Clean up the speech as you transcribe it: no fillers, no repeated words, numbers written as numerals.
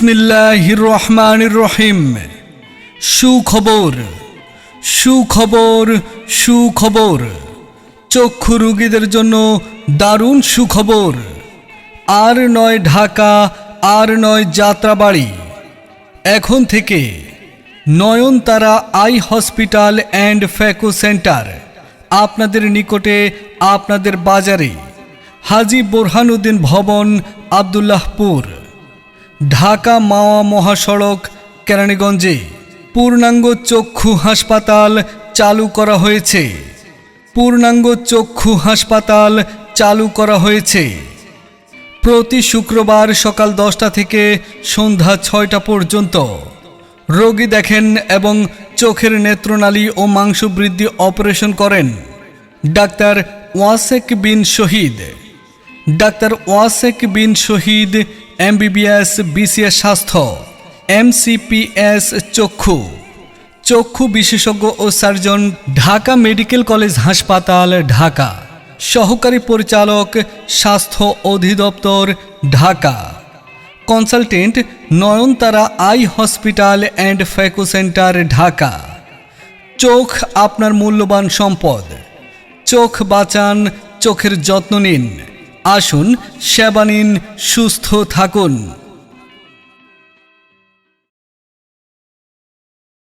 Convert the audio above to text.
বিসমিল্লাহির রহমানির রহিম। সুখবর সুখবর সুখবর, চক্ষু রোগীদের জন্য দারুণ সুখবর। আর নয় ঢাকা, আর নয় যাত্রাবাড়ি। এখন থেকে Nayantara eye hospital and phaco centre আপনাদের নিকটে, আপনাদের বাজারে। হাজী বোরহানুদ্দিন ভবন, আবদুল্লাহপুর, ঢাকা মাওয়া মহাসড়ক, কেরানীগঞ্জে পূর্ণাঙ্গ চক্ষু হাসপাতাল চালু করা হয়েছে। পূর্ণাঙ্গ চক্ষু হাসপাতাল চালু করা হয়েছে। প্রতি শুক্রবার সকাল 10টা থেকে সন্ধ্যা 6টা পর্যন্ত রোগী দেখেন এবং চোখের নেত্রনালী ও মাংসবৃদ্ধি অপারেশন করেন doctor Wasek Bin Shahid. Doctor Wasek Bin Shahid MBBS BCS স্বাস্থ্য, MCPS চক্ষু, চক্ষু বিশেষজ্ঞ ও সার্জন, ঢাকা মেডিকেল কলেজ হাসপাতাল, ঢাকা। সহকারী পরিচালক, স্বাস্থ্য অধিদপ্তর, Dhaka. Consultant, Nayantara eye hospital and phaco centre, Dhaka. চোখ আপনার মূল্যবান সম্পদ। চোখ বাঁচান, চোখের যত্ন নিন। আসুন, সেবা নিন, সুস্থ থাকুন।